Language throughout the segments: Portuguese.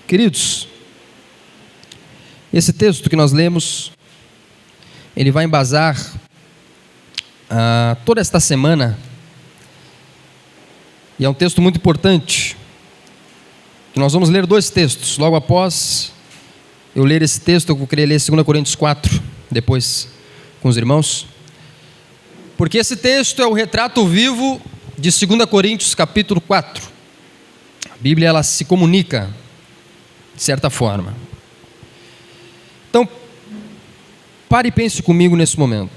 Queridos, esse texto que nós lemos, ele vai embasar toda esta semana, e é um texto muito importante. Nós vamos ler dois textos. Logo após eu ler esse texto, eu queria ler 2 Coríntios 4, depois com os irmãos, porque esse texto é o retrato vivo de 2 Coríntios capítulo 4. A Bíblia, ela se comunica de certa forma. Então, pare e pense comigo nesse momento.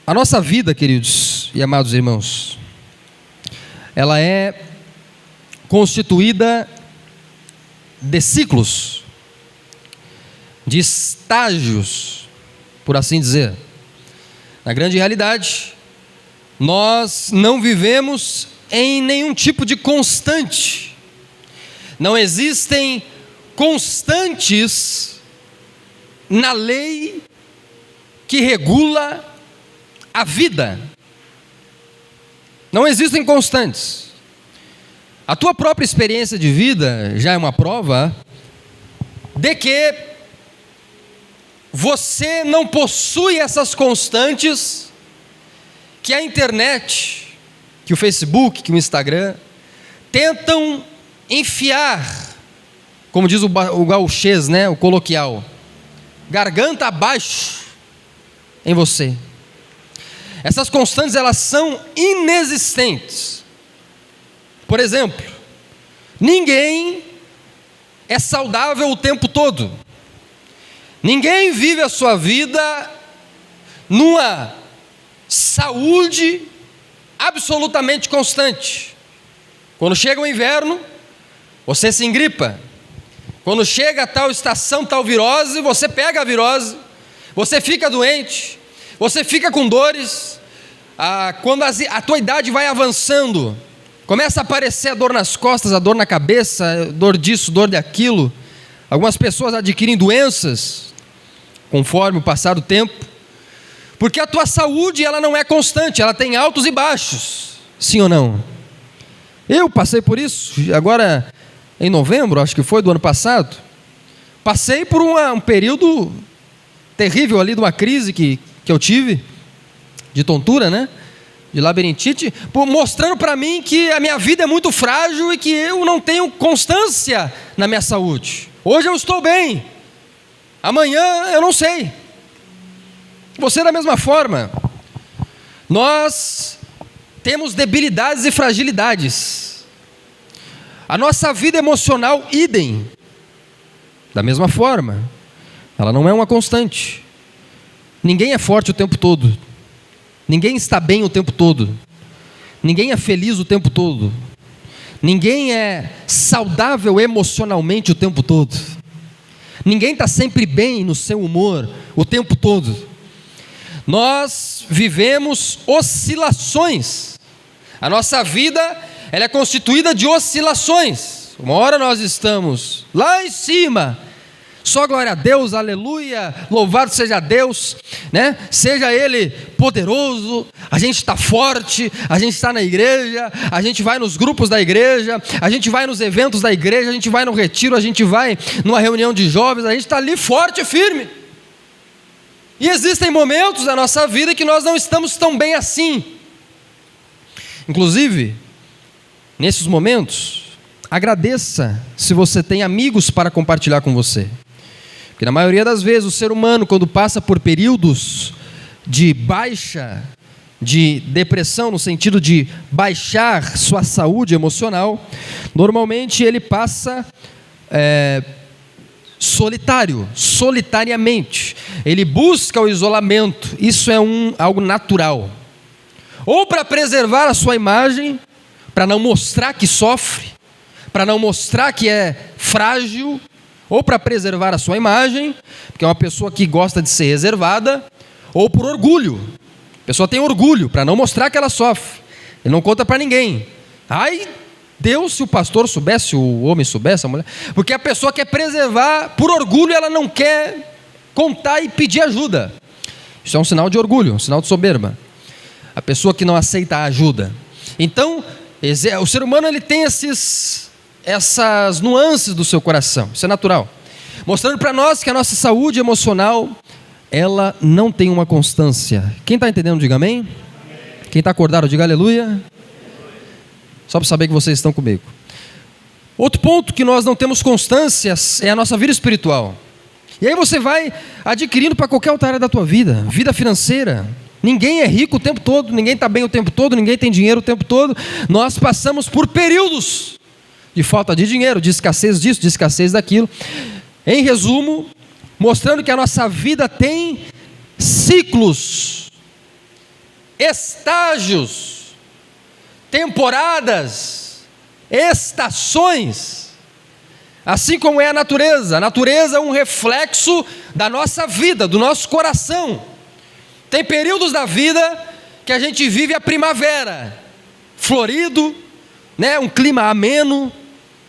A nossa vida, queridos e amados irmãos, ela é constituída de ciclos, de estágios, por assim dizer. Na grande realidade, nós não vivemos em nenhum tipo de constante. Não existem constantes na lei que regula a vida. Não existem constantes. A tua própria experiência de vida já é uma prova de que você não possui essas constantes que a internet, que o Facebook, que o Instagram tentam enfiar, como diz o gauchês, né, o coloquial, garganta abaixo em você. Essas constantes, elas são inexistentes. Por exemplo, ninguém é saudável o tempo todo. Ninguém vive a sua vida numa saúde absolutamente constante. Quando chega o inverno, você se engripa. Quando chega tal estação, tal virose, você pega a virose, você fica doente, você fica com dores. Quando a tua idade vai avançando, começa a aparecer a dor nas costas, a dor na cabeça, dor disso, dor daquilo. Algumas pessoas adquirem doenças conforme o passar do tempo, porque a tua saúde, ela não é constante, ela tem altos e baixos, sim ou não? Eu passei por isso, agora em novembro, acho que foi, do ano passado, passei por um período terrível ali, de uma crise que eu tive, de tontura, né? De labirintite, mostrando para mim que a minha vida é muito frágil e que eu não tenho constância na minha saúde. Hoje eu estou bem, amanhã eu não sei. Você da mesma forma. Nós temos debilidades e fragilidades. A nossa vida emocional, idem. Da mesma forma. Ela não é uma constante. Ninguém é forte o tempo todo. Ninguém está bem o tempo todo. Ninguém é feliz o tempo todo. Ninguém é saudável emocionalmente o tempo todo. Ninguém está sempre bem no seu humor o tempo todo. Nós vivemos oscilações. A nossa vida, ela é constituída de oscilações. Uma hora nós estamos lá em cima, só glória a Deus, aleluia, louvado seja Deus, né? Seja Ele poderoso, a gente está forte, a gente está na igreja, a gente vai nos grupos da igreja, a gente vai nos eventos da igreja, a gente vai no retiro, a gente vai numa reunião de jovens, a gente está ali forte e firme. E existem momentos da nossa vida que nós não estamos tão bem assim. Inclusive, nesses momentos, agradeça se você tem amigos para compartilhar com você. Porque na maioria das vezes o ser humano, quando passa por períodos de baixa, de depressão, no sentido de baixar sua saúde emocional, normalmente ele passa solitariamente. Ele busca o isolamento. Isso é algo natural. Ou para preservar a sua imagem, para não mostrar que sofre, para não mostrar que é frágil, ou para preservar a sua imagem, porque é uma pessoa que gosta de ser reservada, ou por orgulho. A pessoa tem orgulho, para não mostrar que ela sofre. Ele não conta para ninguém. Ai, Deus, se o pastor soubesse, se o homem soubesse, a mulher... Porque a pessoa quer preservar, por orgulho, ela não quer contar e pedir ajuda. Isso é um sinal de orgulho, um sinal de soberba. A pessoa que não aceita a ajuda. Então, O ser humano ele tem essas nuances do seu coração, isso é natural. Mostrando para nós que a nossa saúde emocional, ela não tem uma constância. Quem está entendendo, diga amém. Quem está acordado, diga aleluia. Só para saber que vocês estão comigo. Outro ponto que nós não temos constâncias é a nossa vida espiritual. E aí você vai adquirindo para qualquer outra área da tua vida. Vida financeira. Ninguém é rico o tempo todo, ninguém está bem o tempo todo, ninguém tem dinheiro o tempo todo. Nós passamos por períodos de falta de dinheiro, de escassez disso, de escassez daquilo. Em resumo, mostrando que a nossa vida tem ciclos, estágios, temporadas, estações, assim como é a natureza. A natureza é um reflexo da nossa vida, do nosso coração. Tem períodos da vida que a gente vive a primavera, florido, né? Um clima ameno,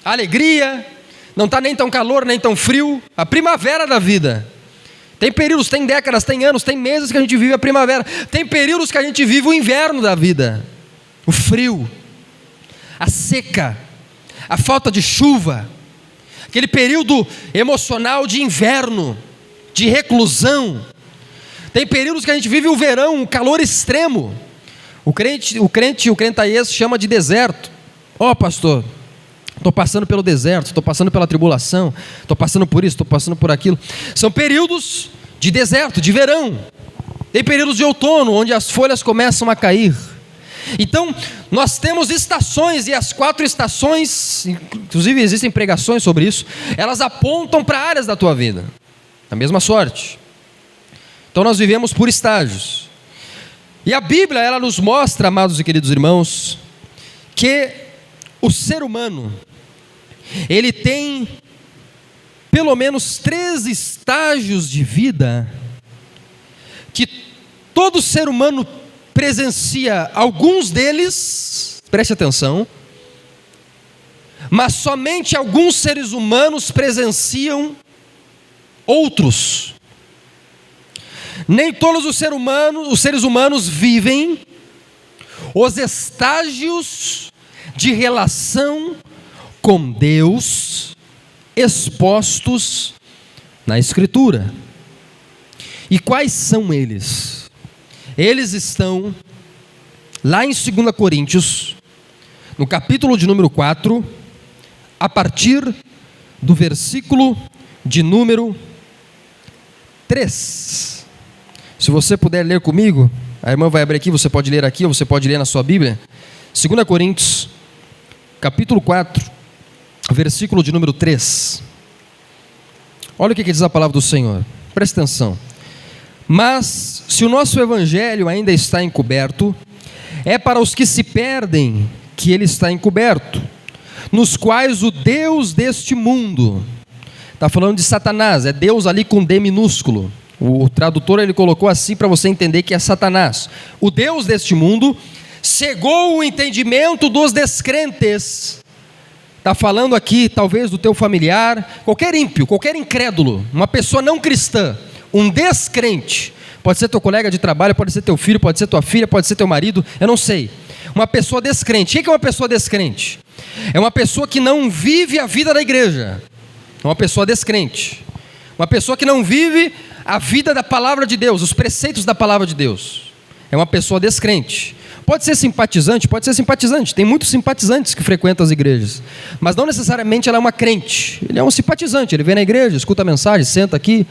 alegria, não está nem tão calor, nem tão frio, a primavera da vida. Tem períodos, tem décadas, tem anos, tem meses que a gente vive a primavera. Tem períodos que a gente vive o inverno da vida, o frio, a seca, a falta de chuva, aquele período emocional de inverno, de reclusão. Tem períodos que a gente vive o verão, o calor extremo. O crentaiês chama de deserto. Ó, pastor, estou passando pelo deserto, estou passando pela tribulação, estou passando por isso, estou passando por aquilo. São períodos de deserto, de verão. Tem períodos de outono, onde as folhas começam a cair. Então, nós temos estações, e as 4 estações, inclusive existem pregações sobre isso, elas apontam para áreas da tua vida, a mesma sorte. Então nós vivemos por estágios. E a Bíblia, ela nos mostra, amados e queridos irmãos, que o ser humano, ele tem pelo menos 3 estágios de vida, que todo ser humano presencia alguns deles, preste atenção, mas somente alguns seres humanos presenciam outros. Nem todos os seres humanos vivem os estágios de relação com Deus expostos na Escritura. E quais são eles? Eles estão lá em 2 Coríntios, no capítulo de número 4, a partir do versículo de número 3. Se você puder ler comigo, a irmã vai abrir aqui, você pode ler aqui, ou você pode ler na sua Bíblia. 2 Coríntios, capítulo 4, versículo de número 3. Olha o que diz a palavra do Senhor, presta atenção. Mas, se o nosso evangelho ainda está encoberto, é para os que se perdem que ele está encoberto, nos quais o Deus deste mundo, está falando de Satanás, é Deus ali com D minúsculo, o tradutor ele colocou assim para você entender que é Satanás. O Deus deste mundo cegou o entendimento dos descrentes. Está falando aqui talvez do teu familiar, qualquer ímpio, qualquer incrédulo, uma pessoa não cristã, um descrente. Pode ser teu colega de trabalho, pode ser teu filho, pode ser tua filha, pode ser teu marido, eu não sei. Uma pessoa descrente. O que é uma pessoa descrente? É uma pessoa que não vive a vida da igreja. É uma pessoa descrente. Uma pessoa que não vive a vida da palavra de Deus, os preceitos da palavra de Deus. É uma pessoa descrente. Pode ser simpatizante, tem muitos simpatizantes que frequentam as igrejas, mas não necessariamente ela é uma crente. Ele é um simpatizante, ele vem na igreja, escuta a mensagem, senta aqui,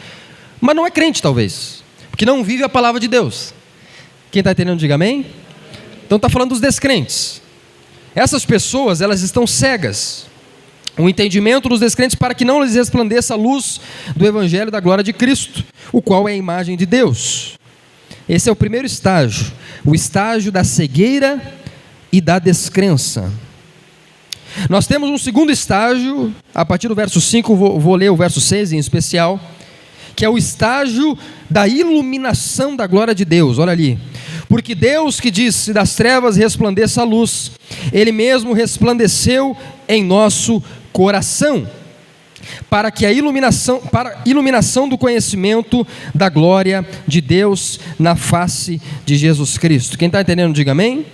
mas não é crente talvez, porque não vive a palavra de Deus. Quem está entendendo, diga amém. Então está falando dos descrentes. Essas pessoas, elas estão cegas, o entendimento dos descrentes, para que não lhes resplandeça a luz do evangelho da glória de Cristo, o qual é a imagem de Deus. Esse é o primeiro estágio, o estágio da cegueira e da descrença. Nós temos um segundo estágio, a partir do verso 5, vou ler o verso 6 em especial, que é o estágio da iluminação da glória de Deus. Olha ali. Porque Deus que disse, das trevas resplandeça a luz, Ele mesmo resplandeceu em nosso coração, para a iluminação do conhecimento da glória de Deus na face de Jesus Cristo. Quem está entendendo, diga amém.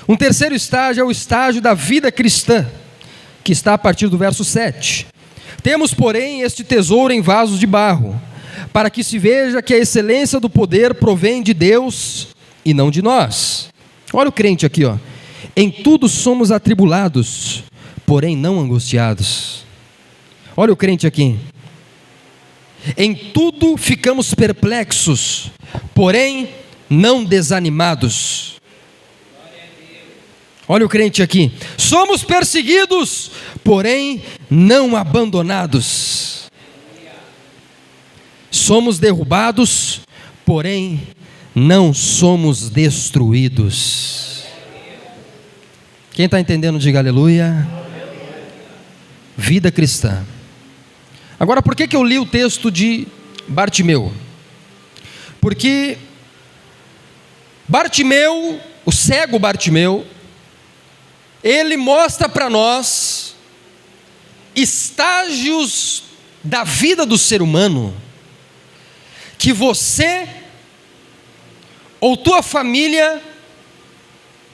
Um terceiro estágio é o estágio da vida cristã, que está a partir do verso 7. Temos, porém, este tesouro em vasos de barro, para que se veja que a excelência do poder provém de Deus e não de nós. Olha o crente aqui, ó. Em tudo somos atribulados, porém não angustiados. Olha o crente aqui. Em tudo ficamos perplexos, porém não desanimados. Olha o crente aqui. Somos perseguidos, porém não abandonados. Somos derrubados, porém não somos destruídos. Quem está entendendo, diga aleluia. Vida cristã. Agora, por que eu li o texto de Bartimeu? Porque Bartimeu, o cego Bartimeu, ele mostra para nós estágios da vida do ser humano que você, ou tua família,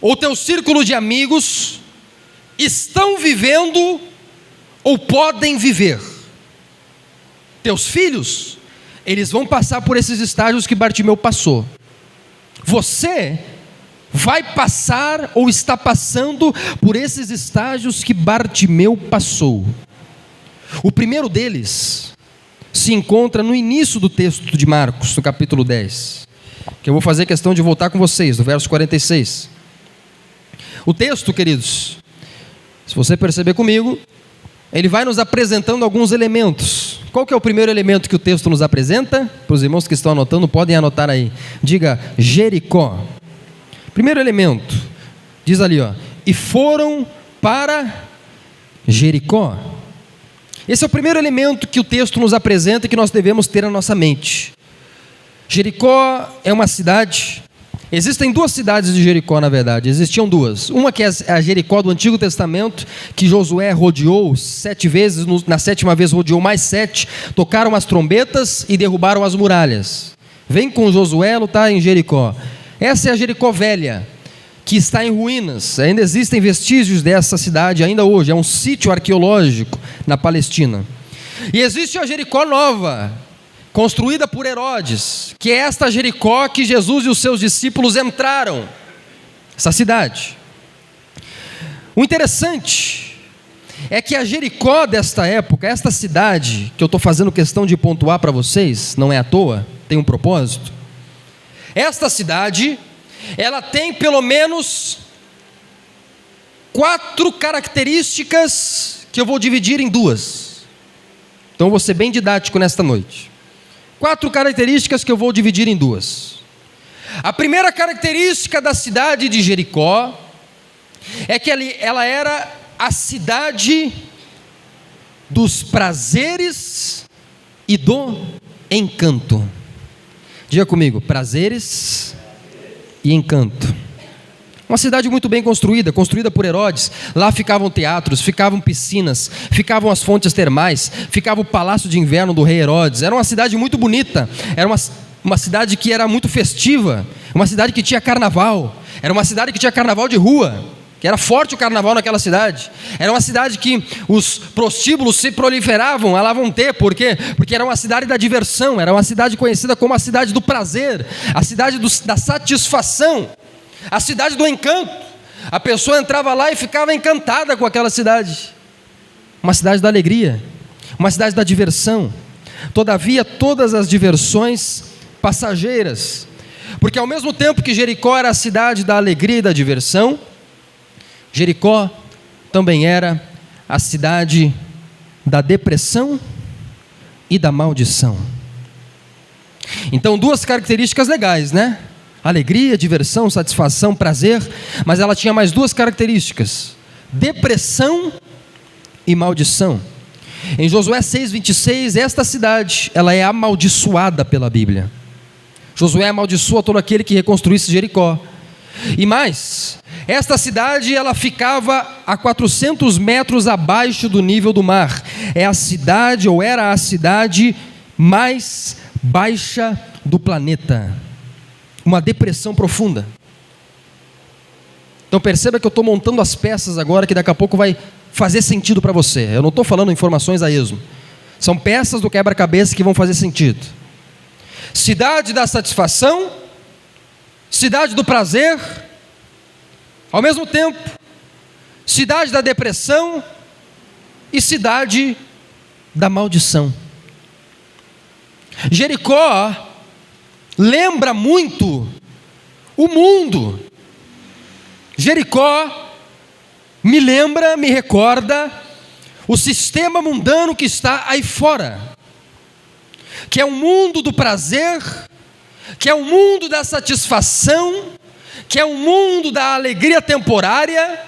ou teu círculo de amigos estão vivendo ou podem viver. Teus filhos, eles vão passar por esses estágios que Bartimeu passou. Você vai passar ou está passando por esses estágios que Bartimeu passou. O primeiro deles se encontra no início do texto de Marcos, no capítulo 10, que eu vou fazer questão de voltar com vocês, do verso 46. O texto, queridos, se você perceber comigo, ele vai nos apresentando alguns elementos. Qual que é o primeiro elemento que o texto nos apresenta? Para os irmãos que estão anotando, podem anotar aí. Diga, Jericó. Primeiro elemento, diz ali, ó, e foram para Jericó. Esse é o primeiro elemento que o texto nos apresenta e que nós devemos ter na nossa mente. Jericó é uma cidade. Existem duas cidades de Jericó, na verdade. Existiam duas. Uma que é a Jericó do Antigo Testamento, que Josué rodeou 7 vezes, na 7ª vez rodeou mais 7, tocaram as trombetas e derrubaram as muralhas. Vem com Josué lutar em Jericó. Essa é a Jericó velha, que está em ruínas. Ainda existem vestígios dessa cidade ainda hoje. É um sítio arqueológico na Palestina. E existe a Jericó nova, construída por Herodes, que é esta Jericó que Jesus e os seus discípulos entraram, essa cidade. O interessante é que a Jericó desta época, esta cidade, que eu estou fazendo questão de pontuar para vocês, não é à toa, tem um propósito. Esta cidade, ela tem pelo menos 4 características que eu vou dividir em 2. Então eu vou ser bem didático nesta noite. 4 características que eu vou dividir em 2. A primeira característica da cidade de Jericó é que ela era a cidade dos prazeres e do encanto. Diga comigo, prazeres e encanto. Uma cidade muito bem construída, construída por Herodes. Lá ficavam teatros, ficavam piscinas, ficavam as fontes termais, ficava o palácio de inverno do rei Herodes. Era uma cidade muito bonita, era uma cidade que era muito festiva, uma cidade que tinha carnaval, era uma cidade que tinha carnaval de rua, que era forte o carnaval naquela cidade. Era uma cidade que os prostíbulos se proliferavam, lá vão ter, por quê? Porque era uma cidade da diversão, era uma cidade conhecida como a cidade do prazer, a cidade da satisfação, a cidade do encanto. A pessoa entrava lá e ficava encantada com aquela cidade. Uma cidade da alegria, uma cidade da diversão. Todavia, todas as diversões passageiras, porque ao mesmo tempo que Jericó era a cidade da alegria e da diversão, Jericó também era a cidade da depressão e da maldição. Então, 2 características legais, né? Alegria, diversão, satisfação, prazer, mas ela tinha mais 2 características: depressão e maldição. Em Josué 6:26, esta cidade, ela é amaldiçoada pela Bíblia. Josué amaldiçoa todo aquele que reconstruísse Jericó. E mais, esta cidade, ela ficava a 400 metros abaixo do nível do mar. É a cidade, ou era a cidade mais baixa do planeta. Uma depressão profunda. Então perceba que eu estou montando as peças agora, que daqui a pouco vai fazer sentido para você. Eu não estou falando informações a esmo. São peças do quebra-cabeça que vão fazer sentido. Cidade da satisfação, cidade do prazer, ao mesmo tempo, cidade da depressão e cidade da maldição. Jericó lembra muito o mundo. Jericó me lembra, me recorda o sistema mundano que está aí fora, que é o mundo do prazer, que é o mundo da satisfação, que é o mundo da alegria temporária,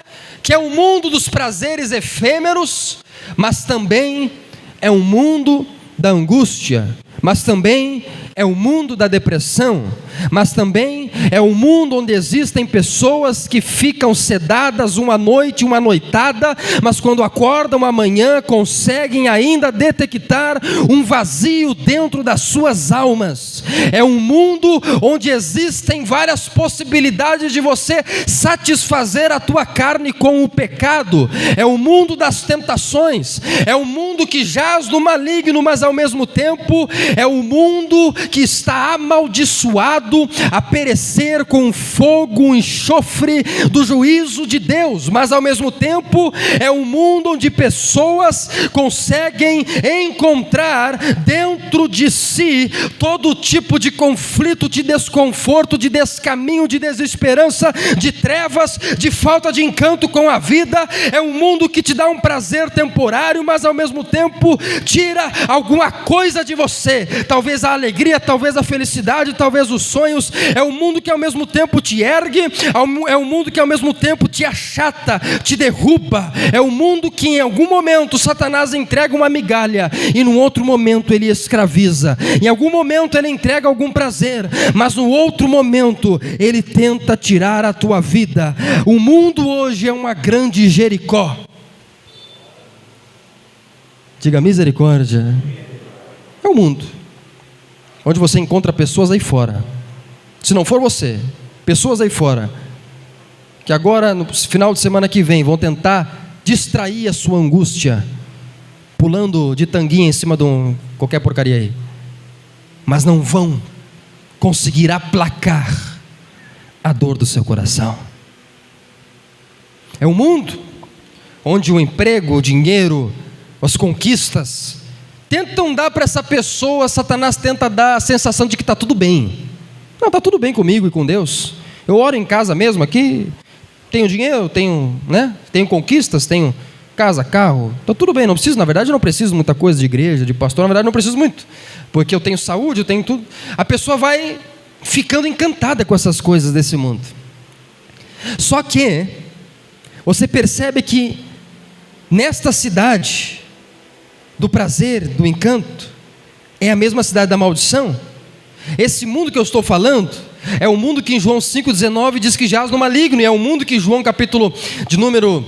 que é o mundo dos prazeres efêmeros, mas também é o mundo da angústia, mas também é o mundo da depressão, mas também é o mundo onde existem pessoas que ficam sedadas uma noite, uma noitada, mas quando acordam amanhã conseguem ainda detectar um vazio dentro das suas almas. É um mundo onde existem várias possibilidades de você satisfazer a tua carne com o pecado. É o mundo das tentações, é o mundo que jaz no maligno, mas ao mesmo tempo é o mundo que está amaldiçoado a perecer com fogo, um enxofre do juízo de Deus, mas ao mesmo tempo é um mundo onde pessoas conseguem encontrar dentro de si todo tipo de conflito, de desconforto, de descaminho, de desesperança, de trevas, de falta de encanto com a vida. É um mundo que te dá um prazer temporário, mas ao mesmo tempo tira alguma coisa de você, talvez a alegria, talvez a felicidade, talvez os sonhos. É um mundo que ao mesmo tempo te ergue, é um mundo que ao mesmo tempo te achata, te derruba. É um mundo que em algum momento Satanás entrega uma migalha e num outro momento ele escraviza. Em algum momento ele entrega algum prazer, mas no outro momento ele tenta tirar a tua vida. O mundo hoje é uma grande Jericó. Diga misericórdia. É o mundo onde você encontra pessoas aí fora, se não for você, pessoas aí fora, que agora no final de semana que vem vão tentar distrair a sua angústia, pulando de tanguinha em cima de qualquer porcaria aí, mas não vão conseguir aplacar a dor do seu coração. É um mundo onde o emprego, o dinheiro, as conquistas tentam dar para essa pessoa, Satanás tenta dar a sensação de que está tudo bem. Não, está tudo bem comigo e com Deus. Eu oro em casa mesmo aqui, tenho dinheiro, tenho conquistas, tenho casa, carro, está tudo bem, não preciso, na verdade eu não preciso muita coisa de igreja, de pastor, na verdade não preciso muito, porque eu tenho saúde, eu tenho tudo. A pessoa vai ficando encantada com essas coisas desse mundo. Só que você percebe que nesta cidade do prazer, do encanto, é a mesma cidade da maldição. Esse mundo que eu estou falando é o mundo que em João 5,19 diz que jaz no maligno, e é o mundo que João capítulo de número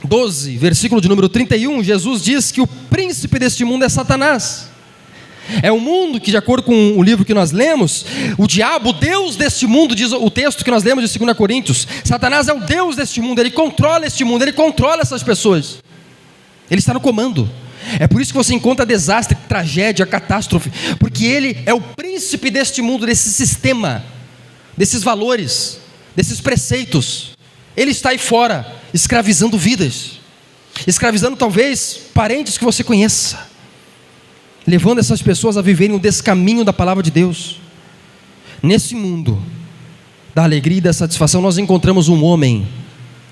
12, versículo de número 31, Jesus diz que o príncipe deste mundo é Satanás. É um mundo que, de acordo com o livro que nós lemos, o diabo, o Deus deste mundo, diz o texto que nós lemos de 2 Coríntios, Satanás é o Deus deste mundo, ele controla este mundo, ele controla essas pessoas, ele está no comando. É por isso que você encontra desastre, tragédia, catástrofe, porque ele é o príncipe deste mundo, desse sistema, desses valores, desses preceitos. Ele está aí fora, escravizando vidas, escravizando talvez parentes que você conheça, levando essas pessoas a viverem o descaminho da palavra de Deus. Nesse mundo da alegria e da satisfação, nós encontramos um homem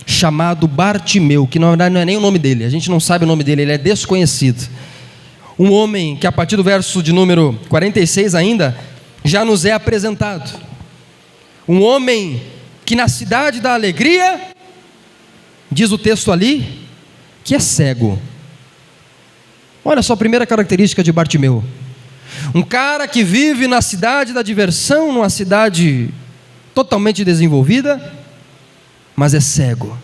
chamado Bartimeu, que na verdade não é nem o nome dele, a gente não sabe o nome dele, ele é desconhecido. Um homem que a partir do verso de número 46 ainda, já nos é apresentado. Um homem que na cidade da alegria, diz o texto ali, que é cego. Olha só a primeira característica de Bartimeu. Um cara que vive na cidade da diversão, numa cidade totalmente desenvolvida, mas é cego.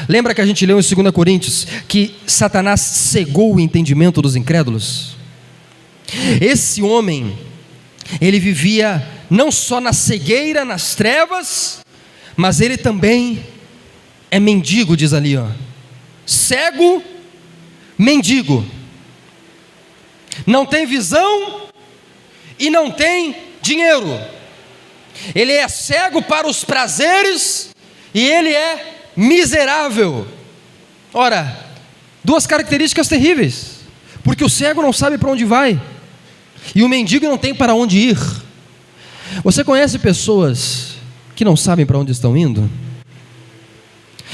Lembra que a gente leu em 2 Coríntios que Satanás cegou o entendimento dos incrédulos? Esse homem, ele vivia não só na cegueira, nas trevas, mas ele também é mendigo, diz ali, ó. Cego, mendigo. Não tem visão e não tem dinheiro. Ele é cego para os prazeres e ele é miserável. Ora, duas características terríveis, porque o cego não sabe para onde vai e o mendigo não tem para onde ir. Você conhece pessoas que não sabem para onde estão indo?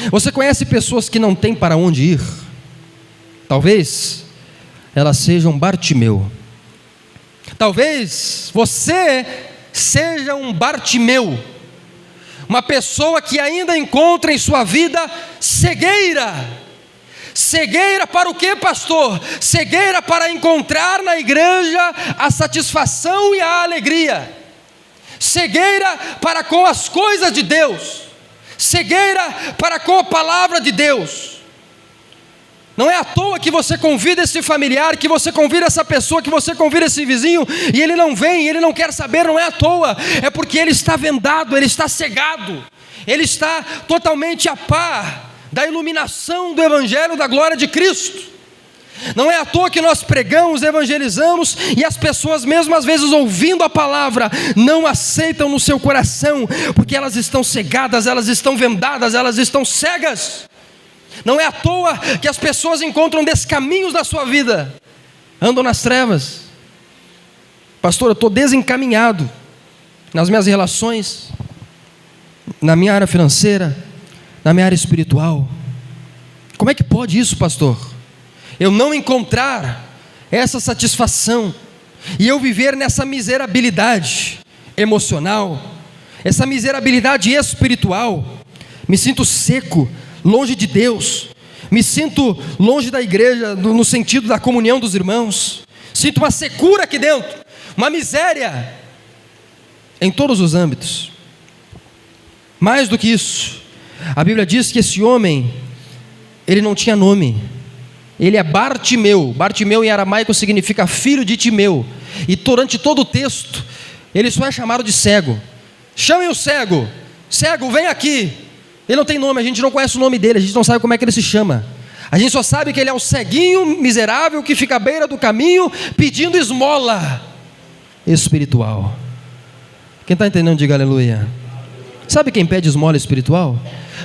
Você conhece pessoas que não têm para onde ir? Talvez elas sejam Bartimeu. Talvez você seja um Bartimeu, uma pessoa que ainda encontra em sua vida cegueira. Cegueira para o quê, pastor? Cegueira para encontrar na igreja a satisfação e a alegria. Cegueira para com as coisas de Deus. Cegueira para com a palavra de Deus. Não é à toa que você convida esse familiar, que você convida essa pessoa, que você convida esse vizinho, e ele não vem, ele não quer saber, não é à toa, é porque ele está vendado, ele está cegado, ele está totalmente a par da iluminação do Evangelho da glória de Cristo. Não é à toa que nós pregamos, evangelizamos, e as pessoas, mesmo às vezes ouvindo a palavra, não aceitam no seu coração, porque elas estão cegadas, elas estão vendadas, elas estão cegas. Não é à toa que as pessoas encontram descaminhos na sua vida, andam nas trevas. Pastor, eu estou desencaminhado nas minhas relações, na minha área financeira, na minha área espiritual. Como é que pode isso, pastor? Eu não encontrar essa satisfação e eu viver nessa miserabilidade emocional, essa miserabilidade espiritual. Me sinto seco, longe de Deus, me sinto longe da igreja, no sentido da comunhão dos irmãos, sinto uma secura aqui dentro, uma miséria, em todos os âmbitos. Mais do que isso, a Bíblia diz que esse homem, ele não tinha nome, ele é Bartimeu. Bartimeu em aramaico significa filho de Timeu, e durante todo o texto, ele só é chamado de cego. Chamem o cego, cego, vem aqui. Ele não tem nome, a gente não conhece o nome dele, a gente não sabe como é que ele se chama. A gente só sabe que ele é o ceguinho miserável que fica à beira do caminho pedindo esmola espiritual. Quem está entendendo, diga aleluia. Sabe quem pede esmola espiritual?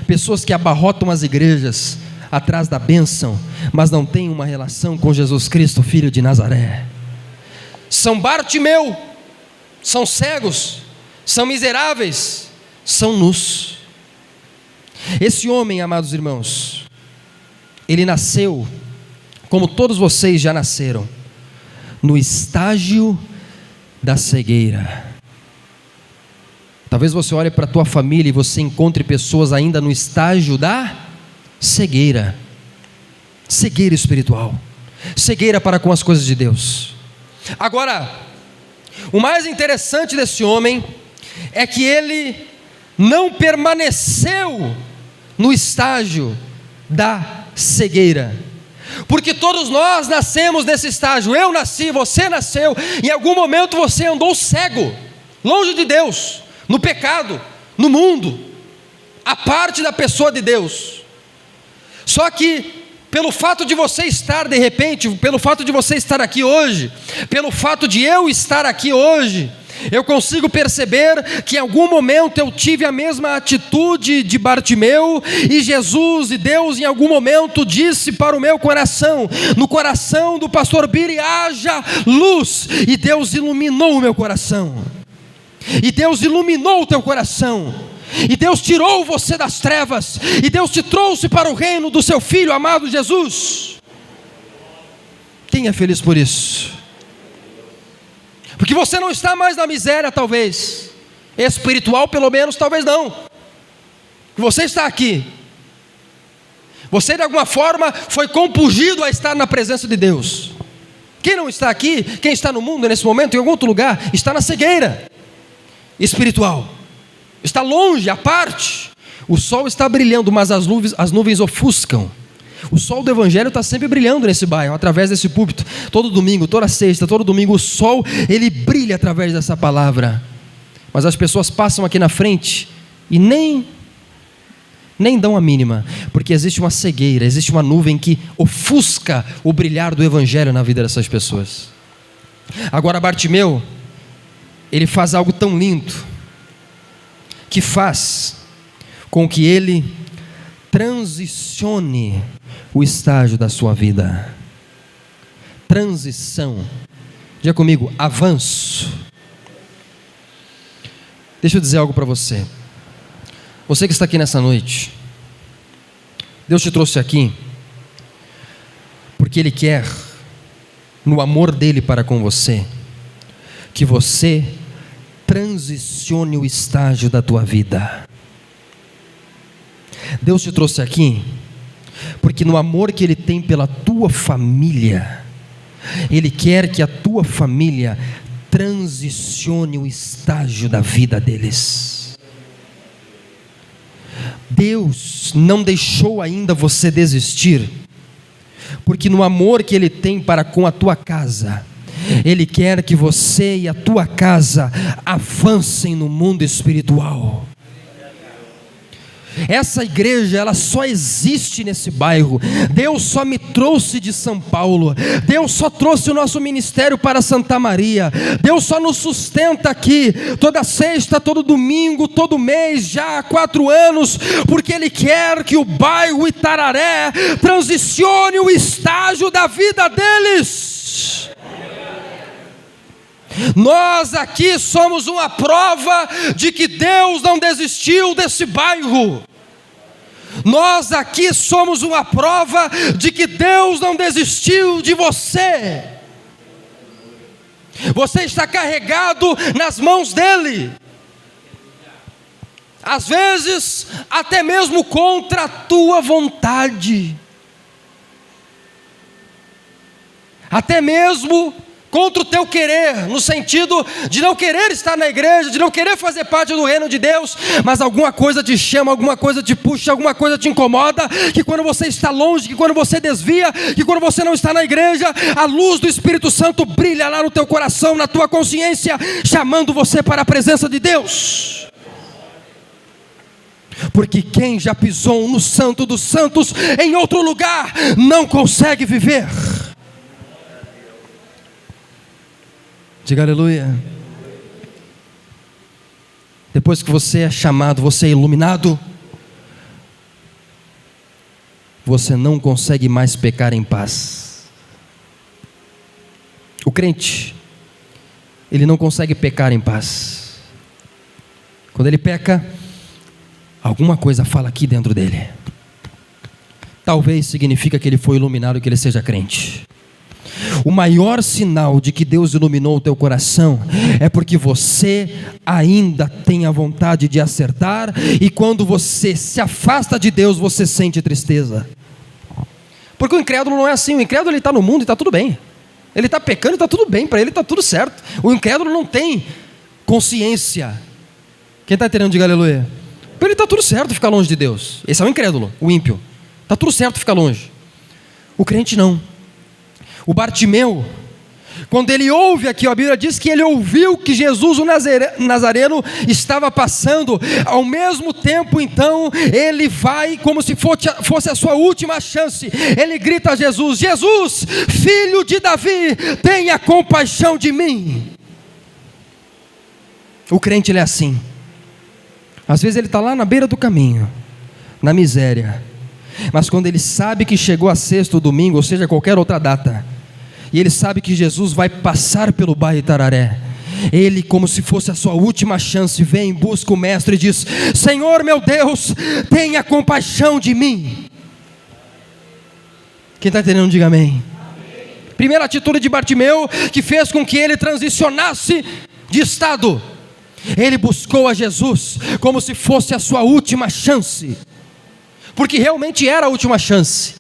Pessoas que abarrotam as igrejas atrás da bênção, mas não têm uma relação com Jesus Cristo, filho de Nazaré. São Bartimeu, são cegos, são miseráveis, são nus. Esse homem, amados irmãos, ele nasceu, como todos vocês já nasceram, no estágio da cegueira. Talvez você olhe para a tua família e você encontre pessoas ainda no estágio da cegueira. Cegueira espiritual, cegueira para com as coisas de Deus. Agora, o mais interessante desse homem é que ele não permaneceu no estágio da cegueira, porque todos nós nascemos nesse estágio. Eu nasci, você nasceu, em algum momento você andou cego, longe de Deus, no pecado, no mundo, à parte da pessoa de Deus. Só que pelo fato de você estar de repente, pelo fato de você estar aqui hoje, pelo fato de eu estar aqui hoje, eu consigo perceber que em algum momento eu tive a mesma atitude de Bartimeu, e Jesus e Deus em algum momento disse para o meu coração, no coração do pastor Biri, haja luz, e Deus iluminou o meu coração, e Deus iluminou o teu coração, e Deus tirou você das trevas, e Deus te trouxe para o reino do seu Filho amado Jesus. Quem é feliz por isso? Porque você não está mais na miséria, talvez, espiritual pelo menos, talvez não. Você está aqui, você de alguma forma foi compungido a estar na presença de Deus. Quem não está aqui, quem está no mundo nesse momento, em algum outro lugar, está na cegueira espiritual, está longe, à parte. O sol está brilhando, mas as nuvens ofuscam. O sol do Evangelho está sempre brilhando nesse bairro, através desse púlpito, todo domingo, toda sexta, todo domingo, o sol, ele brilha através dessa palavra, mas as pessoas passam aqui na frente, e nem nem dão a mínima, porque existe uma cegueira, existe uma nuvem que ofusca o brilhar do evangelho na vida dessas pessoas. Agora Bartimeu, ele faz algo tão lindo, que faz com que ele transicione o estágio da sua vida. Transição. Diga comigo, avanço. Deixa eu dizer algo para você. Você que está aqui nessa noite, Deus te trouxe aqui porque Ele quer, no amor dEle para com você, que você transicione o estágio da tua vida. Deus te trouxe aqui porque no amor que Ele tem pela tua família, Ele quer que a tua família transicione o estágio da vida deles. Deus não deixou ainda você desistir, porque no amor que Ele tem para com a tua casa, Ele quer que você e a tua casa avancem no mundo espiritual. Essa igreja, ela só existe nesse bairro. Deus só me trouxe de São Paulo. Deus só trouxe o nosso ministério para Santa Maria. Deus só nos sustenta aqui, toda sexta, todo domingo, todo mês, já há 4 anos, porque Ele quer que o bairro Itararé transicione o estágio da vida deles. Nós aqui somos uma prova de que Deus não desistiu desse bairro. Nós aqui somos uma prova de que Deus não desistiu de você. Você está carregado nas mãos dEle, às vezes até mesmo contra a tua vontade, até mesmo contra o teu querer, no sentido de não querer estar na igreja, de não querer fazer parte do reino de Deus, mas alguma coisa te chama, alguma coisa te puxa, alguma coisa te incomoda, que quando você está longe, que quando você desvia, que quando você não está na igreja, a luz do Espírito Santo brilha lá no teu coração, na tua consciência, chamando você para a presença de Deus. Porque quem já pisou no Santo dos Santos em outro lugar, não consegue viver. Diga aleluia. Depois que você é chamado, você é iluminado, você não consegue mais pecar em paz. O crente, ele não consegue pecar em paz. Quando ele peca, alguma coisa fala aqui dentro dele. Talvez significa que ele foi iluminado e que ele seja crente. O maior sinal de que Deus iluminou o teu coração é porque você ainda tem a vontade de acertar, e quando você se afasta de Deus, você sente tristeza. Porque o incrédulo não é assim. O incrédulo, ele está no mundo e está tudo bem. Ele está pecando e está tudo bem, para ele está tudo certo. O incrédulo não tem consciência. Quem está entendendo, diga aleluia. Para ele está tudo certo ficar longe de Deus. Esse é o incrédulo, o ímpio. Está tudo certo ficar longe. O crente não. O Bartimeu, quando ele ouve aqui, a Bíblia diz que ele ouviu que Jesus, o Nazareno, estava passando. Ao mesmo tempo, então, ele vai como se fosse a sua última chance. Ele grita a Jesus: Jesus, filho de Davi, tenha compaixão de mim. O crente, ele é assim. Às vezes ele está lá na beira do caminho, na miséria, mas quando ele sabe que chegou a sexta ou domingo, ou seja, qualquer outra data, e ele sabe que Jesus vai passar pelo bairro Itararé, ele, como se fosse a sua última chance, vem, busca o mestre e diz: Senhor meu Deus, tenha compaixão de mim. Quem está entendendo, diga amém. Primeira atitude de Bartimeu, que fez com que ele transicionasse de estado: ele buscou a Jesus como se fosse a sua última chance, porque realmente era a última chance.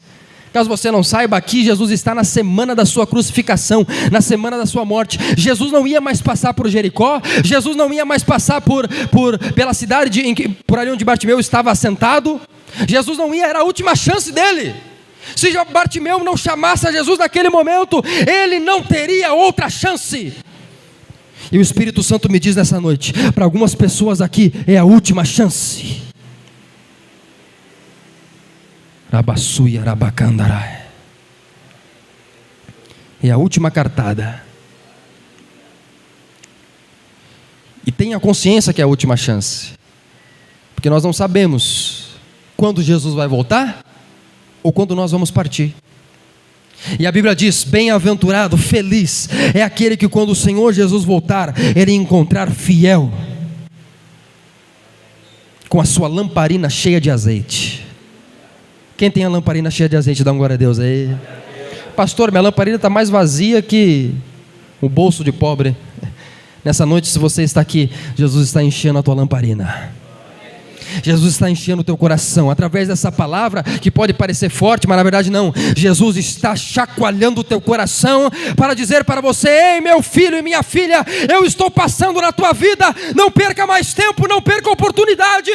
Caso você não saiba, aqui Jesus está na semana da sua crucificação, na semana da sua morte. Jesus não ia mais passar por Jericó, Jesus não ia mais passar pela cidade por ali onde Bartimeu estava assentado. Jesus não ia, era a última chance dele. Se Bartimeu não chamasse a Jesus naquele momento, ele não teria outra chance. E o Espírito Santo me diz nessa noite, para algumas pessoas aqui é a última chance. Rabassuia rabacandarai. E a última cartada. E tenha consciência que é a última chance. Porque nós não sabemos quando Jesus vai voltar ou quando nós vamos partir. E a Bíblia diz: bem-aventurado, feliz é aquele que quando o Senhor Jesus voltar, ele encontrar fiel, com a sua lamparina cheia de azeite. Quem tem a lamparina cheia de azeite, dá um glória a Deus aí. Pastor, minha lamparina está mais vazia que o bolso de pobre. Nessa noite, se você está aqui, Jesus está enchendo a tua lamparina. Jesus está enchendo o teu coração, através dessa palavra, que pode parecer forte, mas na verdade não. Jesus está chacoalhando o teu coração, para dizer para você: ei, meu filho e minha filha, eu estou passando na tua vida, não perca mais tempo, não perca oportunidade.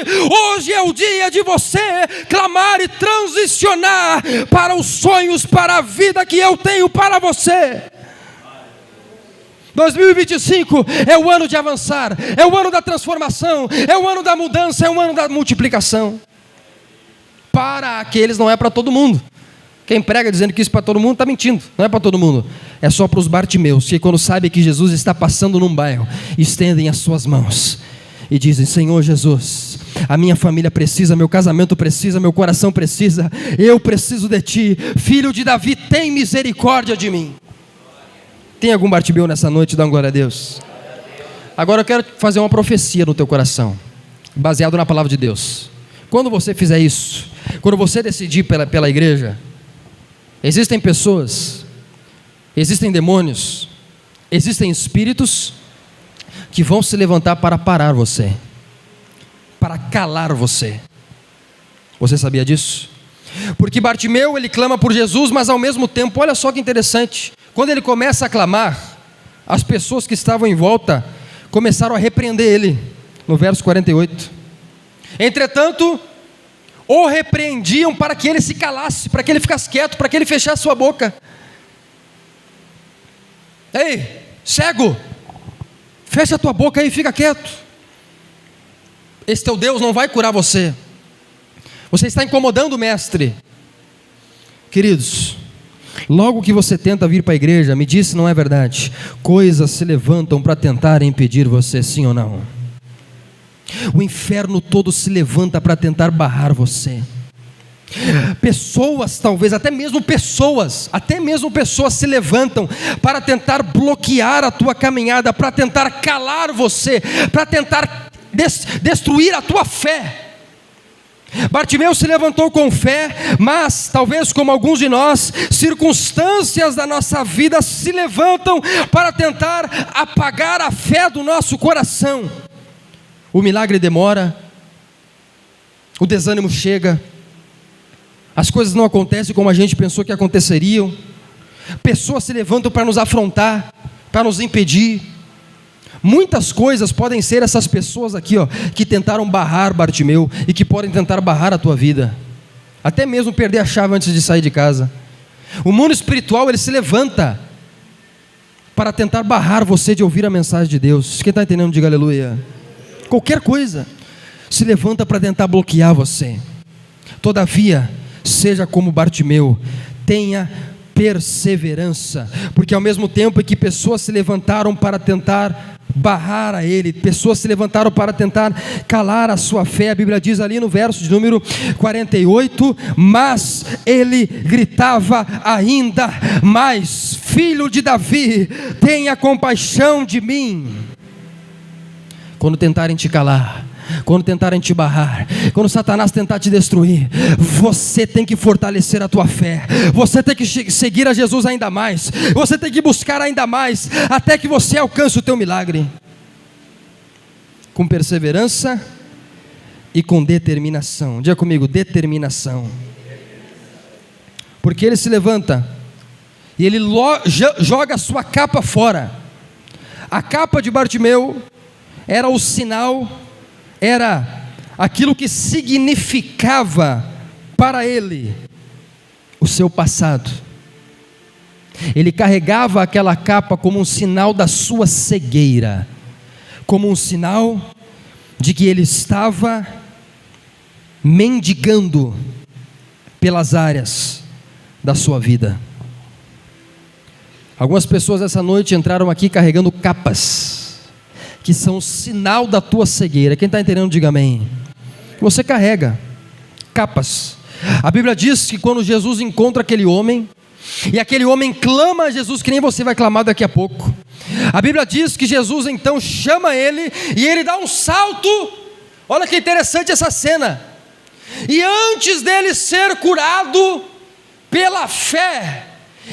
Hoje é o dia de você clamar e transicionar para os sonhos, para a vida que eu tenho para você. 2025 é o ano de avançar, é o ano da transformação, é o ano da mudança, é o ano da multiplicação. Para aqueles, não é para todo mundo. Quem prega dizendo que isso é para todo mundo está mentindo. Não é para todo mundo, é só para os Bartimeus, que quando sabem que Jesus está passando num bairro, estendem as suas mãos e dizem: Senhor Jesus, a minha família precisa, meu casamento precisa, meu coração precisa, eu preciso de Ti, Filho de Davi, tem misericórdia de mim. Tem algum Bartimeu nessa noite? Dá uma glória a Deus. Agora eu quero fazer uma profecia no teu coração, baseado na palavra de Deus. Quando você fizer isso, quando você decidir pela igreja, existem pessoas, existem demônios, existem espíritos que vão se levantar para parar você, para calar você. Você sabia disso? Porque Bartimeu, ele clama por Jesus, mas ao mesmo tempo, olha só que interessante, quando ele começa a clamar, as pessoas que estavam em volta começaram a repreender ele, no verso 48. Entretanto, o repreendiam para que ele se calasse, para que ele ficasse quieto, para que ele fechasse sua boca. Ei, cego, fecha a tua boca aí e fica quieto. Esse teu Deus não vai curar você. Você está incomodando o mestre. Queridos, logo que você tenta vir para a igreja, me diz se não é verdade, coisas se levantam para tentar impedir você, sim ou não? O inferno todo se levanta para tentar barrar você. Pessoas, talvez até mesmo pessoas se levantam para tentar bloquear a tua caminhada, para tentar calar você, para tentar destruir a tua fé. Bartimeu se levantou com fé, mas talvez como alguns de nós, circunstâncias da nossa vida se levantam para tentar apagar a fé do nosso coração. O milagre demora, o desânimo chega, as coisas não acontecem como a gente pensou que aconteceriam, pessoas se levantam para nos afrontar, para nos impedir. Muitas coisas podem ser essas pessoas aqui, que tentaram barrar Bartimeu e que podem tentar barrar a tua vida, até mesmo perder a chave antes de sair de casa. O mundo espiritual, ele se levanta para tentar barrar você de ouvir a mensagem de Deus. Quem está entendendo, diga aleluia. Qualquer coisa se levanta para tentar bloquear você. Todavia, seja como Bartimeu, tenha perseverança, porque ao mesmo tempo em que pessoas se levantaram para tentar barrar a ele, pessoas se levantaram para tentar calar a sua fé, a Bíblia diz ali no verso de número 48, mas ele gritava ainda mais: Filho de Davi, tenha compaixão de mim. Quando tentarem te calar, quando tentarem te barrar, quando Satanás tentar te destruir, você tem que fortalecer a tua fé, você tem que seguir a Jesus ainda mais, você tem que buscar ainda mais, até que você alcance o teu milagre, com perseverança e com determinação. Diga comigo, determinação. Porque ele se levanta e ele joga a sua capa fora. A capa de Bartimeu era o sinal, era aquilo que significava para ele o seu passado. Ele carregava aquela capa como um sinal da sua cegueira, como um sinal de que ele estava mendigando pelas áreas da sua vida. Algumas pessoas essa noite entraram aqui carregando capas, que são sinal da tua cegueira. Quem está entendendo, diga amém. Você carrega capas. A Bíblia diz que quando Jesus encontra aquele homem, e aquele homem clama a Jesus, que nem você vai clamar daqui a pouco, a Bíblia diz que Jesus então chama ele, e ele dá um salto. Olha que interessante essa cena. E antes dele ser curado, pela fé,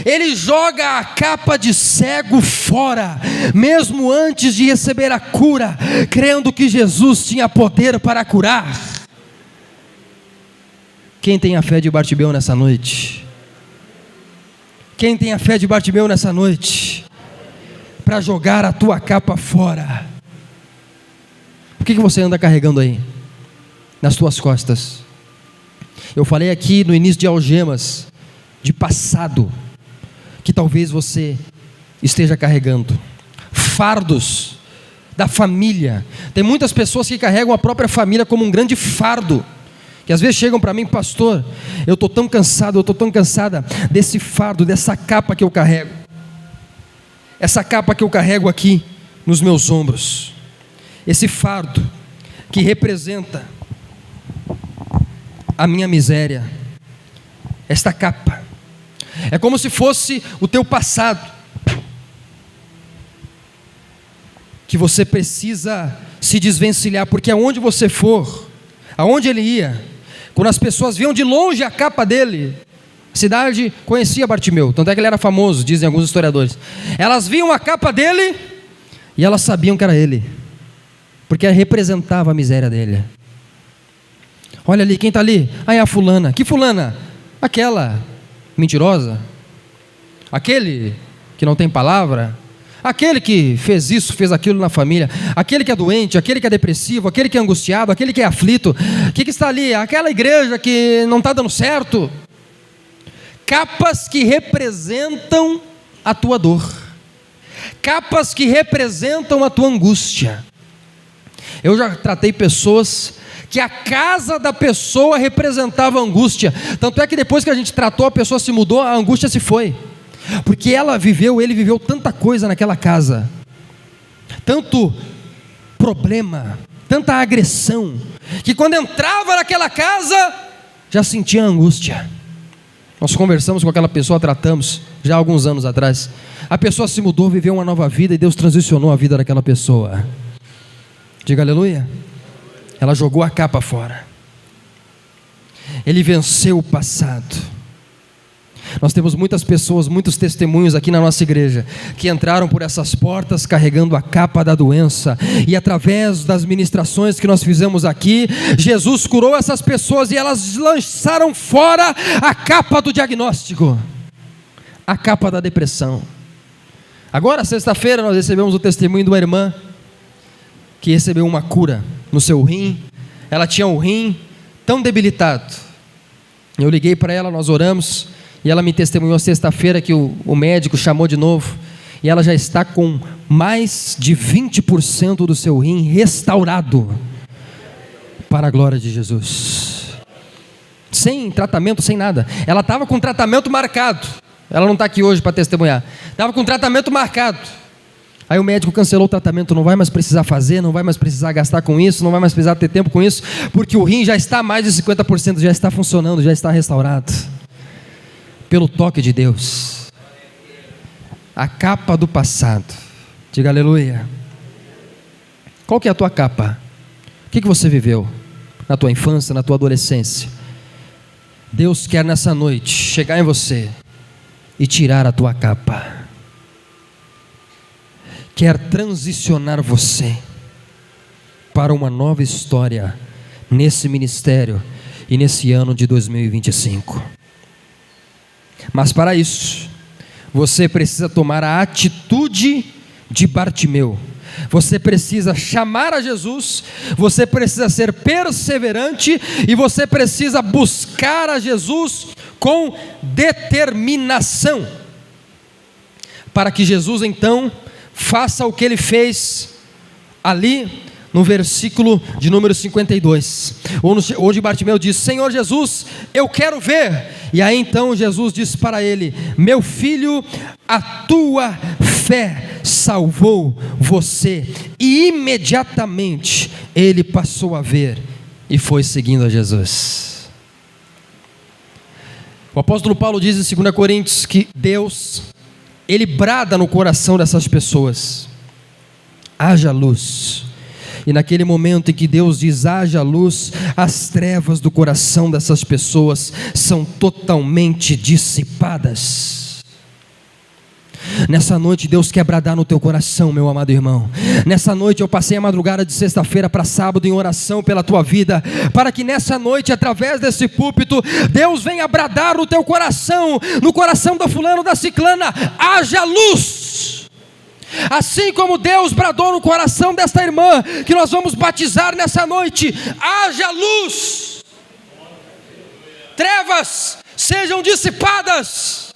ele joga a capa de cego fora, mesmo antes de receber a cura, crendo que Jesus tinha poder para curar. Quem tem a fé de Bartimeu nessa noite? Quem tem a fé de Bartimeu nessa noite? Para jogar a tua capa fora. O que você anda carregando aí? Nas tuas costas. Eu falei aqui no início de algemas, de passado, que talvez você esteja carregando. Fardos da família. Tem muitas pessoas que carregam a própria família como um grande fardo. Que às vezes chegam para mim, pastor, eu estou tão cansado, eu estou tão cansada desse fardo, dessa capa que eu carrego. Essa capa que eu carrego aqui nos meus ombros. Esse fardo que representa a minha miséria. Esta capa é como se fosse o teu passado, que você precisa se desvencilhar, porque aonde você for, aonde ele ia, quando as pessoas viam de longe a capa dele, a cidade conhecia Bartimeu, tanto é que ele era famoso, dizem alguns historiadores. Elas viam a capa dele e elas sabiam que era ele, porque representava a miséria dele. Olha ali, quem está ali? Ah, é a fulana. Que fulana? Aquela mentirosa, aquele que não tem palavra, aquele que fez isso, fez aquilo na família, aquele que é doente, aquele que é depressivo, aquele que é angustiado, aquele que é aflito. O que está ali? Aquela igreja que não está dando certo. Capas que representam a tua dor, capas que representam a tua angústia. Eu já tratei pessoas que a casa da pessoa representava a angústia, tanto é que depois que a gente tratou, a pessoa se mudou, a angústia se foi, porque ele viveu tanta coisa naquela casa, tanto problema, tanta agressão, que quando entrava naquela casa, já sentia angústia. Nós conversamos com aquela pessoa, tratamos, já há alguns anos atrás, a pessoa se mudou, viveu uma nova vida, e Deus transicionou a vida daquela pessoa. Diga aleluia. Ela jogou a capa fora. Ele venceu o passado. Nós temos muitas pessoas, muitos testemunhos aqui na nossa igreja, que entraram por essas portas carregando a capa da doença, e através das ministrações que nós fizemos aqui, Jesus curou essas pessoas, e elas lançaram fora a capa do diagnóstico, a capa da depressão. Agora, sexta-feira, nós recebemos o testemunho de uma irmã que recebeu uma cura no seu rim. Ela tinha um rim tão debilitado. Eu liguei para ela, nós oramos, e ela me testemunhou sexta-feira que o médico chamou de novo, e ela já está com mais de 20% do seu rim restaurado, para a glória de Jesus, sem tratamento, sem nada. Ela estava com tratamento marcado, ela não está aqui hoje para testemunhar, estava com tratamento marcado. Aí o médico cancelou o tratamento, não vai mais precisar fazer, não vai mais precisar gastar com isso, não vai mais precisar ter tempo com isso, porque o rim já está mais de 50%, já está funcionando, já está restaurado, pelo toque de Deus. A capa do passado, diga aleluia. Qual que é a tua capa? O que você viveu na tua infância, na tua adolescência? Deus quer nessa noite chegar em você e tirar a tua capa. Quer transicionar você para uma nova história nesse ministério e nesse ano de 2025. Mas para isso, você precisa tomar a atitude de Bartimeu. Você precisa chamar a Jesus, você precisa ser perseverante, e você precisa buscar a Jesus com determinação, para que Jesus então faça o que ele fez ali no versículo de número 52, onde Bartimeu diz: Senhor Jesus, eu quero ver. E aí então Jesus disse para ele: meu filho, a tua fé salvou você. E imediatamente ele passou a ver e foi seguindo a Jesus. O apóstolo Paulo diz em 2 Coríntios que Deus, Ele brada no coração dessas pessoas: haja luz. E naquele momento em que Deus diz haja luz, as trevas do coração dessas pessoas são totalmente dissipadas. Nessa noite Deus quer bradar no teu coração, meu amado irmão. Nessa noite eu passei a madrugada de sexta-feira para sábado em oração pela tua vida, para que nessa noite, através desse púlpito, Deus venha bradar no teu coração, no coração do fulano, da ciclana: haja luz. Assim como Deus bradou no coração desta irmã que nós vamos batizar nessa noite: haja luz. Trevas sejam dissipadas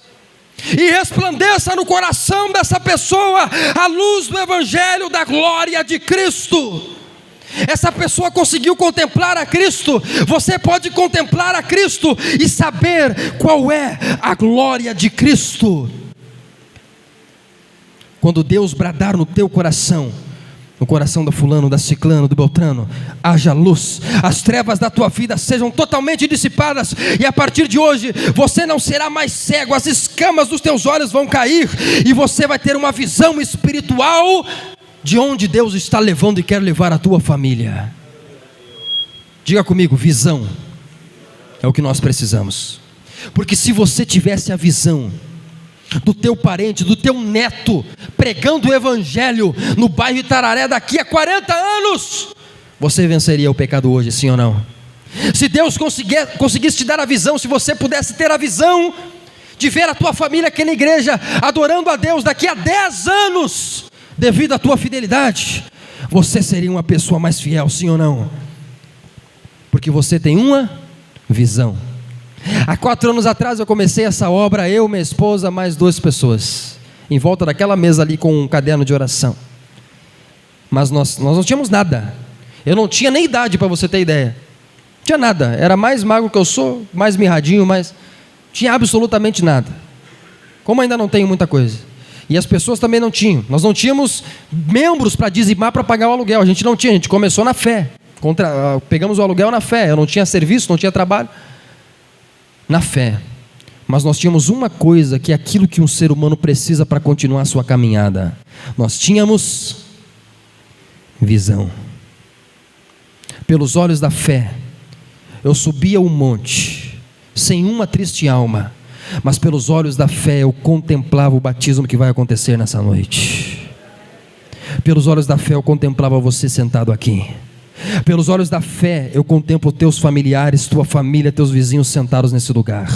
e resplandeça no coração dessa pessoa a luz do Evangelho da glória de Cristo. Essa pessoa conseguiu contemplar a Cristo. Você pode contemplar a Cristo e saber qual é a glória de Cristo. Quando Deus bradar no teu coração, no coração do fulano, da ciclano, do beltrano: haja luz, as trevas da tua vida sejam totalmente dissipadas, e a partir de hoje você não será mais cego, as escamas dos teus olhos vão cair, e você vai ter uma visão espiritual de onde Deus está levando e quer levar a tua família. Diga comigo: visão é o que nós precisamos. Porque se você tivesse a visão do teu parente, do teu neto, pregando o Evangelho no bairro Itararé daqui a 40 anos, você venceria o pecado hoje, sim ou não? Se Deus conseguisse te dar a visão, se você pudesse ter a visão de ver a tua família aqui na igreja, adorando a Deus daqui a 10 anos, devido à tua fidelidade, você seria uma pessoa mais fiel, sim ou não? Porque você tem uma visão. Há 4 anos atrás eu comecei essa obra, eu, minha esposa, mais 2 pessoas, em volta daquela mesa ali com um caderno de oração. Mas nós não tínhamos nada. Eu não tinha nem idade, para você ter ideia. Não tinha nada, era mais magro que eu sou, mais mirradinho, mas tinha absolutamente nada. Como ainda não tenho muita coisa. E as pessoas também não tinham. Nós não tínhamos membros para dizimar, para pagar o aluguel. A gente não tinha, a gente começou na fé. Pegamos o aluguel na fé. Eu não tinha serviço, não tinha trabalho. Na fé. Mas nós tínhamos uma coisa, que é aquilo que um ser humano precisa para continuar a sua caminhada. Nós tínhamos visão. Pelos olhos da fé, eu subia o monte, sem uma triste alma, mas pelos olhos da fé eu contemplava o batismo que vai acontecer nessa noite. Pelos olhos da fé eu contemplava você sentado aqui. Pelos olhos da fé eu contemplo teus familiares, tua família, teus vizinhos sentados nesse lugar.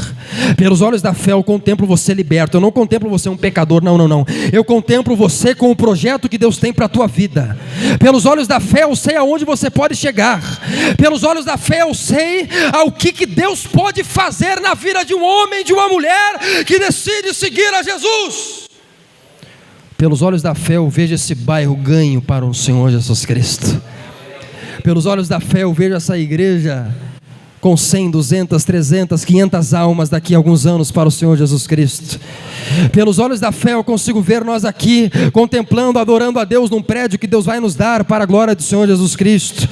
Pelos olhos da fé eu contemplo você liberto. Eu não contemplo você um pecador, não. Eu contemplo você com o projeto que Deus tem para a tua vida. Pelos olhos da fé eu sei aonde você pode chegar. Pelos olhos da fé eu sei o que Deus pode fazer na vida de um homem, de uma mulher que decide seguir a Jesus. Pelos olhos da fé eu vejo esse bairro ganho para o Senhor Jesus Cristo. Pelos olhos da fé eu vejo essa igreja com 100, 200, 300, 500 almas daqui a alguns anos para o Senhor Jesus Cristo. Pelos olhos da fé eu consigo ver nós aqui contemplando, adorando a Deus num prédio que Deus vai nos dar para a glória do Senhor Jesus Cristo.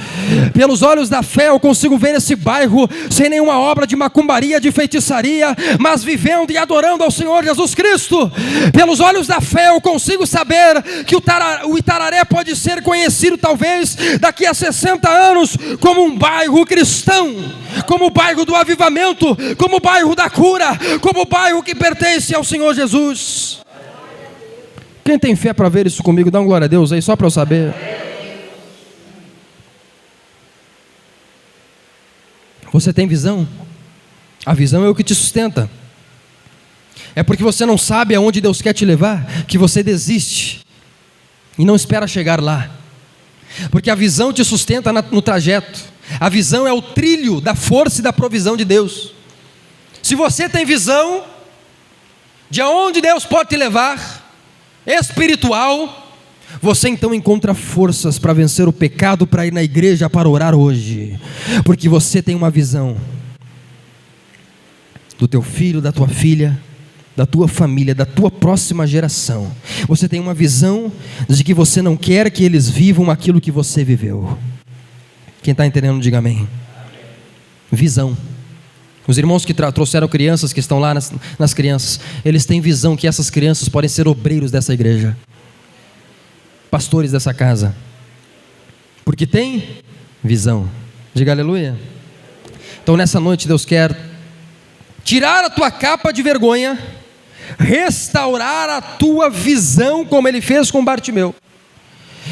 Pelos olhos da fé eu consigo ver esse bairro sem nenhuma obra de macumbaria, de feitiçaria, mas vivendo e adorando ao Senhor Jesus Cristo. Pelos olhos da fé eu consigo saber que o Itararé pode ser conhecido talvez daqui a 60 anos como um bairro cristão, como o bairro do avivamento, como o bairro da cura, como o bairro que pertence ao Senhor Jesus. Quem tem fé para ver isso comigo, dá uma glória a Deus aí, só para eu saber. Você tem visão? A visão é o que te sustenta. É porque você não sabe aonde Deus quer te levar que você desiste e não espera chegar lá. Porque a visão te sustenta no trajeto. A visão é o trilho da força e da provisão de Deus. Se você tem visão de aonde Deus pode te levar, espiritual, Você então encontra forças para vencer o pecado, para ir na igreja, para orar hoje, porque você tem uma visão do teu filho, da tua filha, da tua família, da tua próxima geração. Você tem uma visão de que você não quer que eles vivam aquilo que você viveu. Quem está entendendo, diga amém. Visão. Os irmãos que trouxeram crianças, que estão lá nas crianças, eles têm visão que essas crianças podem ser obreiros dessa igreja, pastores dessa casa, porque tem visão. Diga aleluia. Então nessa noite Deus quer tirar a tua capa de vergonha, restaurar a tua visão, como Ele fez com Bartimeu,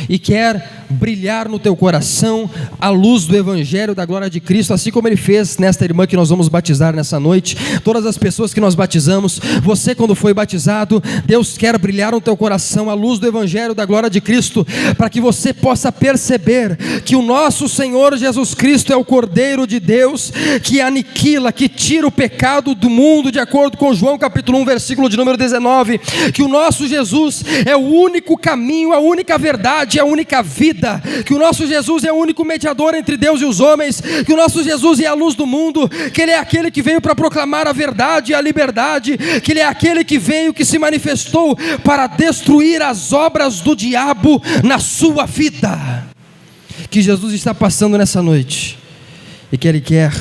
e quer brilhar no teu coração a luz do Evangelho da glória de Cristo, assim como Ele fez nesta irmã que nós vamos batizar nessa noite. Todas as pessoas que nós batizamos, você quando foi batizado, Deus quer brilhar no teu coração a luz do Evangelho da glória de Cristo, para que você possa perceber que o nosso Senhor Jesus Cristo é o Cordeiro de Deus, que aniquila, que tira o pecado do mundo, de acordo com João capítulo 1, versículo de número 19, que o nosso Jesus é o único caminho, a única verdade, a única vida, que o nosso Jesus é o único mediador entre Deus e os homens, que o nosso Jesus é a luz do mundo, que Ele é aquele que veio para proclamar a verdade e a liberdade, que Ele é aquele que veio, que se manifestou para destruir as obras do diabo na sua vida, que Jesus está passando nessa noite, e que Ele quer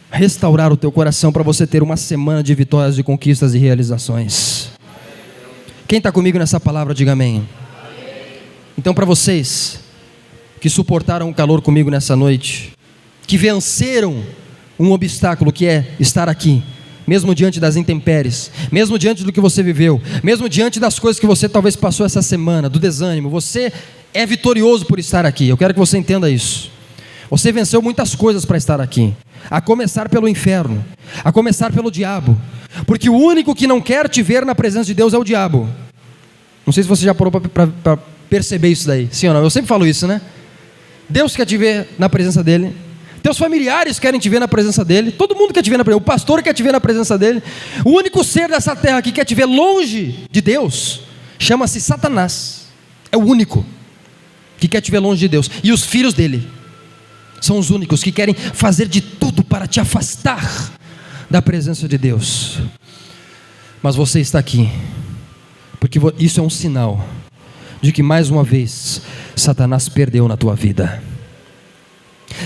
restaurar o teu coração para você ter uma semana de vitórias, de conquistas e realizações. Quem está comigo nessa palavra, diga amém. Então, para vocês que suportaram o calor comigo nessa noite, que venceram um obstáculo que é estar aqui, mesmo diante das intempéries, mesmo diante do que você viveu, mesmo diante das coisas que você talvez passou essa semana, do desânimo, você é vitorioso por estar aqui. Eu quero que você entenda isso. Você venceu muitas coisas para estar aqui, a começar pelo inferno, a começar pelo diabo, porque o único que não quer te ver na presença de Deus é o diabo. Não sei se você já parou para perceber isso daí, sim ou não? Eu sempre falo isso, né? Deus quer te ver na presença dEle, teus familiares querem te ver na presença dEle, todo mundo quer te ver na presença, o pastor quer te ver na presença dEle. O único ser dessa terra que quer te ver longe de Deus chama-se Satanás. É o único que quer te ver longe de Deus, e os filhos dele são os únicos que querem fazer de tudo para te afastar da presença de Deus. Mas você está aqui porque isso é um sinal de que mais uma vez Satanás perdeu na tua vida.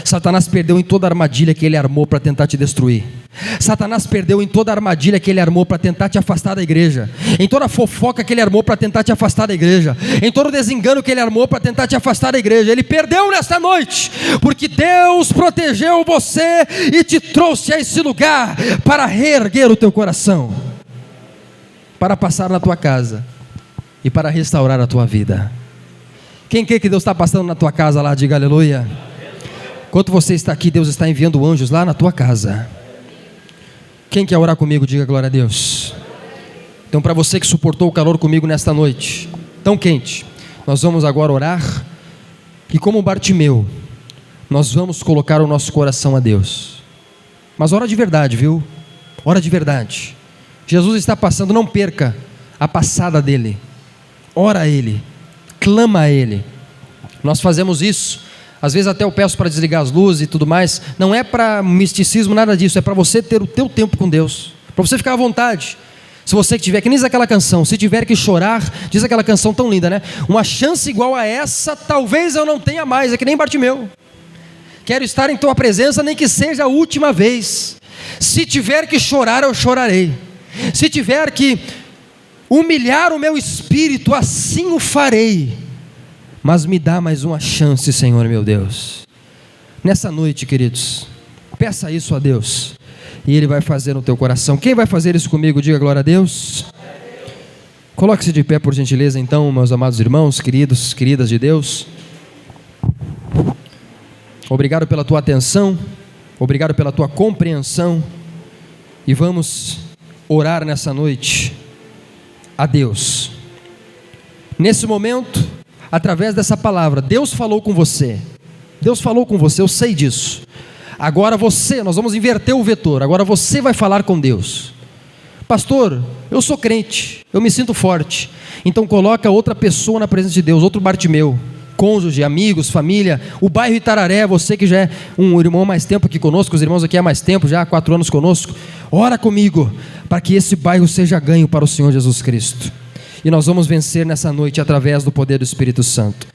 Satanás perdeu em toda a armadilha que ele armou para tentar te destruir. Satanás perdeu em toda a armadilha que ele armou para tentar te afastar da igreja, em toda a fofoca que ele armou para tentar te afastar da igreja, em todo o desengano que ele armou para tentar te afastar da igreja. Ele perdeu nesta noite, porque Deus protegeu você e te trouxe a esse lugar para reerguer o teu coração, para passar na tua casa e para restaurar a tua vida. Quem quer que Deus está passando na tua casa lá, diga aleluia. Enquanto você está aqui, Deus está enviando anjos lá na tua casa. Quem quer orar comigo, diga glória a Deus. Então, para você que suportou o calor comigo nesta noite tão quente, nós vamos agora orar, e como Bartimeu, nós vamos colocar o nosso coração a Deus. Mas ora de verdade, viu? Ora de verdade. Jesus está passando, não perca a passada dele. Ora a Ele, clama a Ele. Nós fazemos isso, às vezes até eu peço para desligar as luzes e tudo mais. Não é para misticismo, nada disso. É para você ter o teu tempo com Deus, para você ficar à vontade. Se você tiver, que nem diz aquela canção, se tiver que chorar, diz aquela canção tão linda, né? Uma chance igual a essa, talvez eu não tenha mais. É que nem Bartimeu. Quero estar em tua presença, nem que seja a última vez. Se tiver que chorar, eu chorarei. Se tiver que humilhar o meu espírito, assim o farei. Mas me dá mais uma chance, Senhor meu Deus. Nessa noite, queridos, peça isso a Deus, e Ele vai fazer no teu coração. Quem vai fazer isso comigo, diga glória a Deus. Coloque-se de pé, por gentileza, então, meus amados irmãos, queridos, queridas de Deus. Obrigado pela tua atenção, obrigado pela tua compreensão, e vamos orar nessa noite a Deus. Nesse momento, através dessa palavra, Deus falou com você. Deus falou com você, eu sei disso. Agora nós vamos inverter o vetor. Agora você vai falar com Deus, Pastor, eu sou crente, eu me sinto forte. Então coloca outra pessoa na presença de Deus, outro Bartimeu, cônjuge, amigos, família. O bairro Itararé, você que já é um irmão há mais tempo aqui conosco, os irmãos aqui há mais tempo, já há 4 anos conosco, ora comigo, para que esse bairro seja ganho para o Senhor Jesus Cristo. E nós vamos vencer nessa noite através do poder do Espírito Santo.